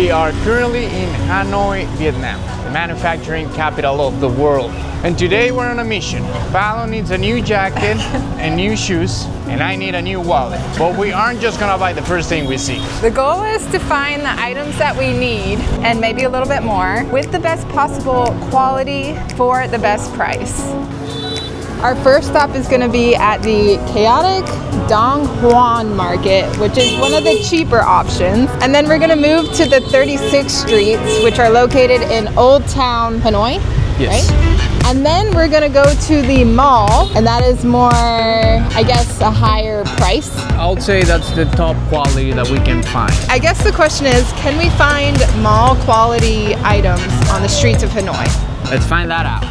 We are currently in Hanoi, Vietnam, the manufacturing capital of the world. And today we're on a mission. Fallon needs a new jacket and new shoes, and I need a new wallet. But we aren't just gonna buy the first thing we see. The goal is to find the items that we need, and maybe a little bit more, with the best possible quality for the best price. Our first stop is gonna be at the chaotic Don Xuan Market, which is one of the cheaper options. And then we're gonna move to the 36 streets, which are located in Old Town Hanoi, Yes. right? And then we're gonna go to the mall, and that is more, I guess, a higher price. I would say that's the top quality that we can find. I guess the question is, can we find mall quality items on the streets of Hanoi? Let's find that out.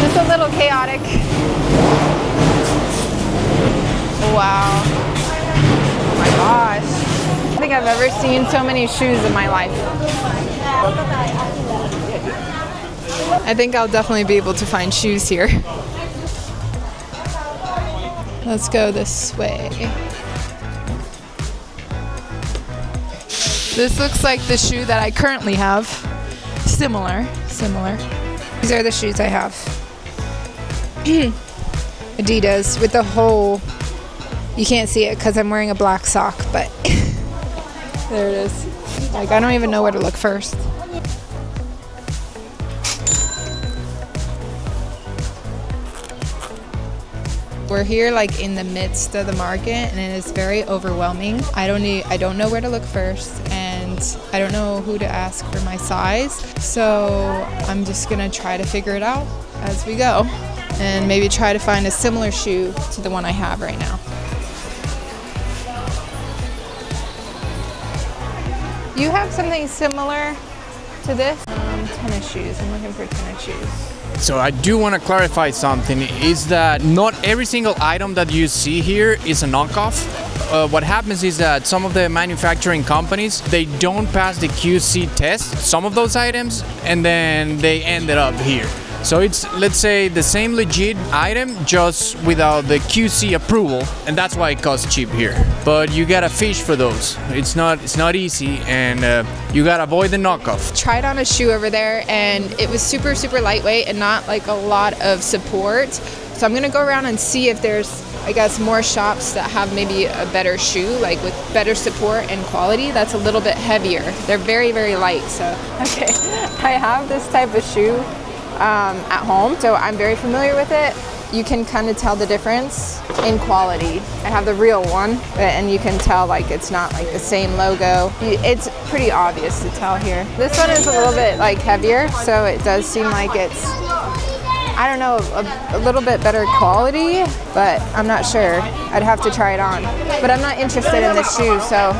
Just a little chaotic. Wow. Oh my gosh. I don't think I've ever seen so many shoes in my life. I think I'll definitely be able to find shoes here. Let's go this way. This looks like the shoe that I currently have. Similar. These are the shoes I have. Adidas with the whole, you can't see it because I'm wearing a black sock, but there it is. Like, I don't even know where to look first. We're here like in the midst of the market, and it is very overwhelming. I don't know where to look first, and I don't know who to ask for my size. So I'm just gonna try to figure it out as we go, and maybe try to find a similar shoe to the one I have right now. You have something similar to this? Tennis shoes. I'm looking for tennis shoes. So I do want to clarify something, is that not every single item that you see here is a knockoff. What happens is that some of the manufacturing companies, they don't pass the QC test, some of those items, and then they ended up here. So it's, let's say, the same legit item, just without the QC approval, and that's why it costs cheap here. But you gotta fish for those. It's not easy, and you gotta avoid the knockoff. Tried on a shoe over there, and it was super lightweight and not like a lot of support. So I'm gonna go around and see if there's, I guess, more shops that have maybe a better shoe, like with better support and quality that's a little bit heavier. They're very light. So okay, I have this type of shoe at home, so I'm very familiar with it. You can kind of tell the difference in quality. I have the real one, and you can tell like it's not like the same logo. It's pretty obvious to tell here. This one is a little bit like heavier, so it does seem like it's, I don't know, a little bit better quality, but I'm not sure. I'd have to try it on. But I'm not interested in this shoe, so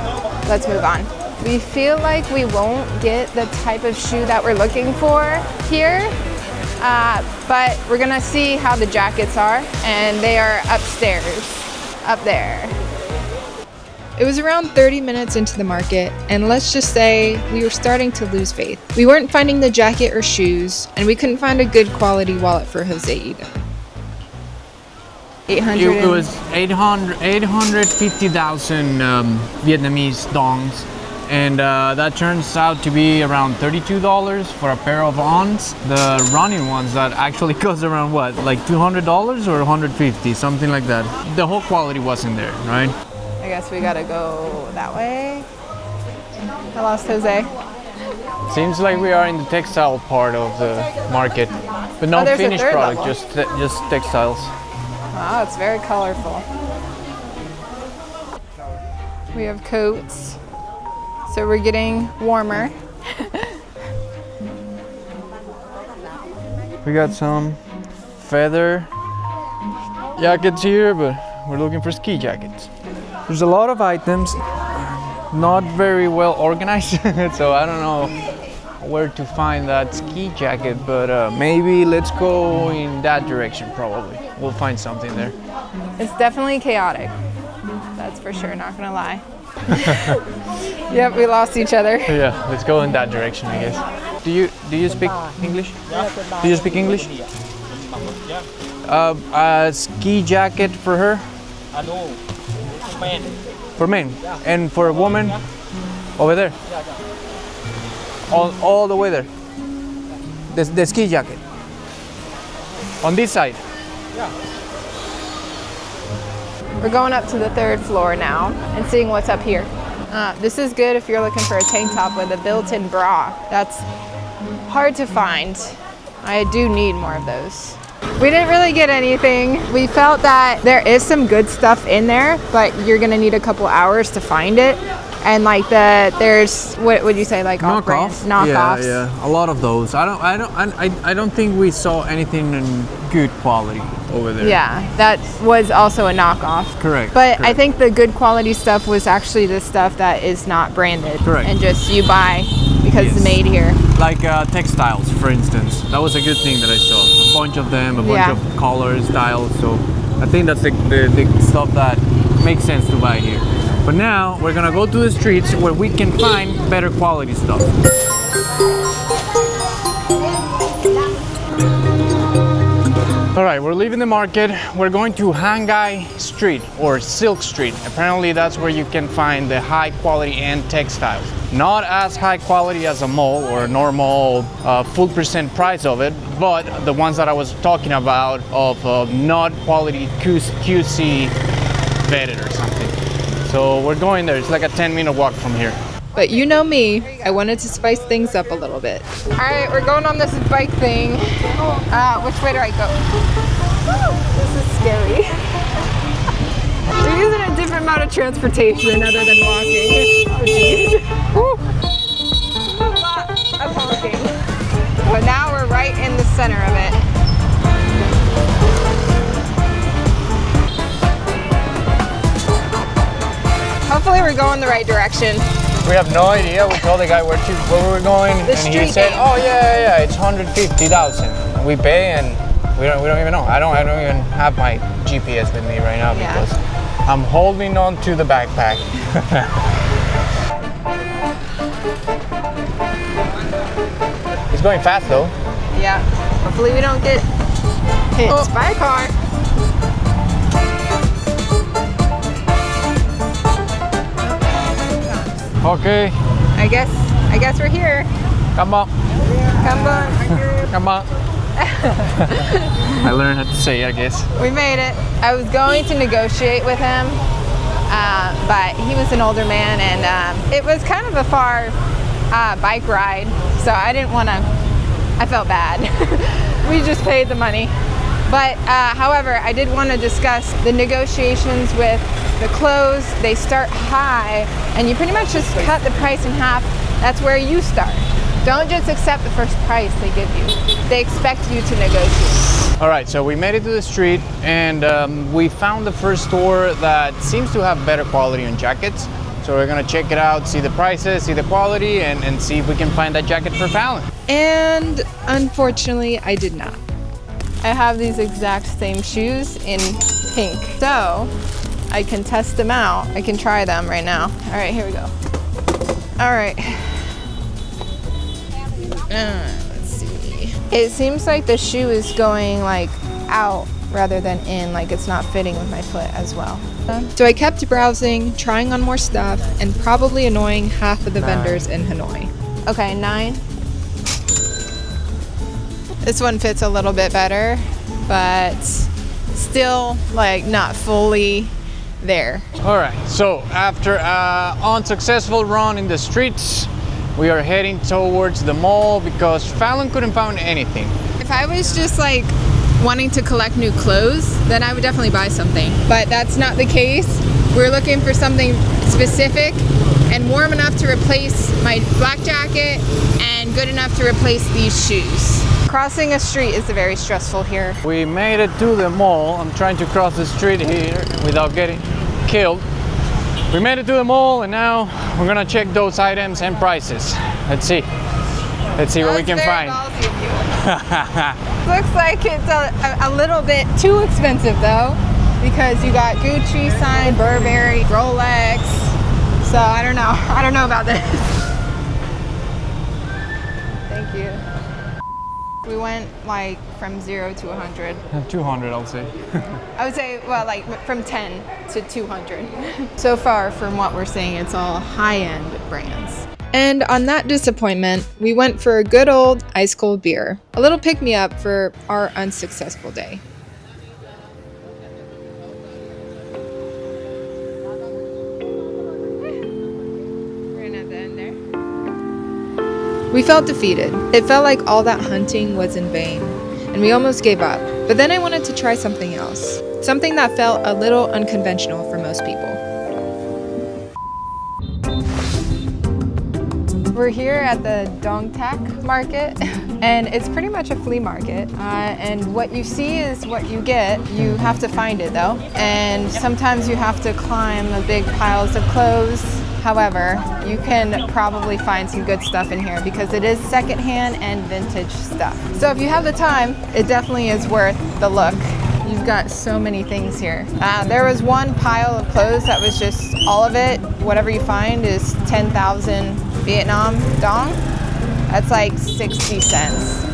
let's move on. We feel like we won't get the type of shoe that we're looking for here. But we're gonna see how the jackets are, and they are upstairs, up there. It was around 30 minutes into the market, and let's just say we were starting to lose faith. We weren't finding the jacket or shoes, and we couldn't find a good quality wallet for Jose either. It was 850,000 Vietnamese dongs. And that turns out to be around $32 for a pair of ons. The running ones that actually cost around what, like $200 or $150, something like that. The whole quality wasn't there, right? I guess we gotta go that way. I lost Jose. Seems like we are in the textile part of the market, but no finished product, just textiles. Wow, it's very colorful. We have coats. So we're getting warmer. We got some feather jackets here, but we're looking for ski jackets. There's a lot of items, not very well organized, so I don't know where to find that ski jacket, but maybe let's go in that direction probably. We'll find something there. It's definitely chaotic. That's for sure, not gonna lie. Yep, we lost each other. Yeah, let's go in that direction, I guess. Do you speak English? Do you speak English? A ski jacket for her? No, man. For men? And for a woman? Over there? All the way there? The ski jacket? On this side? We're going up to the 3rd floor now and seeing what's up here. This is good if you're looking for a tank top with a built-in bra. That's hard to find. I do need more of those. We didn't really get anything. We felt that there is some good stuff in there, but you're gonna need a couple hours to find it. And like there's what would you say, like knockoffs? Yeah, a lot of those. I don't think we saw anything in good quality over there. Yeah, that was also a knockoff. Correct. But correct. I think the good quality stuff was actually the stuff that is not branded. Correct. And just you buy because it's made here. Like textiles, for instance. That was a good thing that I saw. A bunch of them, a bunch of colors, styles. So I think that's the stuff that makes sense to buy here. But now we're gonna go to the streets where we can find better quality stuff. All right, we're leaving the market. We're going to Hanoi Street or Silk Street. Apparently that's where you can find the high quality and textiles. Not as high quality as a mall or a normal full percent price of it, but the ones that I was talking about of not quality QC vetted or something. So we're going there. It's like a 10-minute walk from here. But you know me, I wanted to spice things up a little bit. All right, we're going on this bike thing. Which way do I go? This is scary. We're using a different mode of transportation other than walking. Oh, geez. A lot of walking. But now we're right in the center of it. Hopefully we're going the right direction. We have no idea. We told the guy where we were going, and he said, "Oh yeah, it's 150,000." We pay, and we don't even know. I don't even have my GPS with me right now because I'm holding on to the backpack. It's going fast though. Yeah. Hopefully we don't get hit by a car. Okay. I guess we're here. Come on. Come on. Come on. I learned how to say it, I guess. We made it. I was going to negotiate with him, but he was an older man, and it was kind of a far bike ride, so I didn't want to. I felt bad. We just paid the money. But however, I did want to discuss the negotiations with the clothes. They start high, and you pretty much just cut the price in half. That's where you start. Don't just accept the first price they give you. They expect you to negotiate. All right, so we made it to the street, and we found the first store that seems to have better quality on jackets. So we're gonna check it out, see the prices, see the quality, and see if we can find that jacket for Fallon. And unfortunately, I did not. I have these exact same shoes in pink. So I can test them out. I can try them right now. All right, here we go. All right. Let's see. It seems like the shoe is going like out rather than in, like it's not fitting with my foot as well. So I kept browsing, trying on more stuff, and probably annoying half of the vendors in Hanoi. Okay, 9. This one fits a little bit better, but still like not fully there. All right, so after an unsuccessful run in the streets, we are heading towards the mall because Fallon couldn't find anything. If I was just like wanting to collect new clothes, then I would definitely buy something. But that's not the case. We're looking for something specific and warm enough to replace my black jacket and good enough to replace these shoes. Crossing a street is very stressful here. We made it to the mall. I'm trying to cross the street here without getting killed. We made it to the mall, and now we're gonna check those items and prices. Let's see what we can find. Looks like it's a little bit too expensive though, because you got Gucci, sign, Burberry, Rolex, So I don't know. I don't know about this. Thank you. We went like from 0 to 100. 200, I'll say. I would say, well, like from 10 to 200. So far from what we're seeing, it's all high-end brands. And on that disappointment, we went for a good old ice cold beer. A little pick-me-up for our unsuccessful day. We felt defeated. It felt like all that hunting was in vain, and we almost gave up. But then I wanted to try something else. Something that felt a little unconventional for most people. We're here at the Don Xuan Market, and it's pretty much a flea market. And what you see is what you get. You have to find it though. And sometimes you have to climb the big piles of clothes. However, you can probably find some good stuff in here because it is secondhand and vintage stuff. So if you have the time, it definitely is worth the look. You've got so many things here. There was one pile of clothes that was just all of it. Whatever you find is 10,000 Vietnam dong. That's like 60 cents.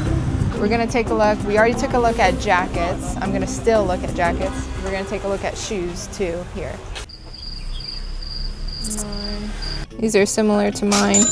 We're gonna take a look. We already took a look at jackets. I'm gonna still look at jackets. We're gonna take a look at shoes too here. These are similar to mine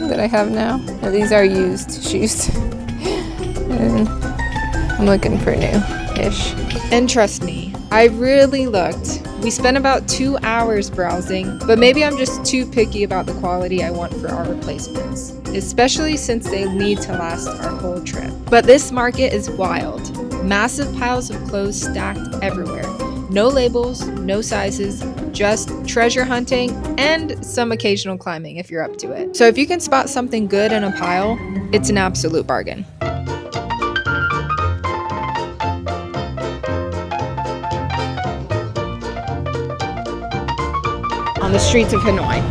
that I have now. No, these are used shoes. And I'm looking for new-ish. And trust me, I really looked. We spent about 2 hours browsing, but maybe I'm just too picky about the quality I want for our replacements, especially since they need to last our whole trip. But this market is wild. Massive piles of clothes stacked everywhere. No labels, no sizes, just treasure hunting and some occasional climbing if you're up to it. So if you can spot something good in a pile, it's an absolute bargain. On the streets of Hanoi.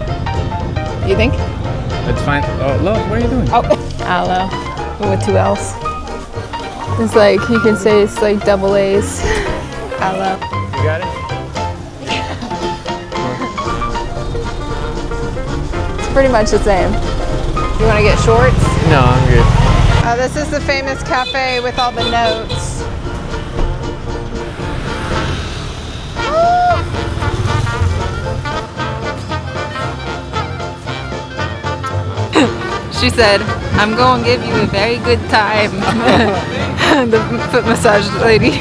You think? That's fine. Oh, look, what are you doing? Oh, aloe with 2 L's. It's like, you can say it's like double A's. Aloe. You got it? Pretty much the same. You want to get shorts? No, I'm good. This is the famous cafe with all the notes. She said, I'm going to give you a very good time. The foot massage lady.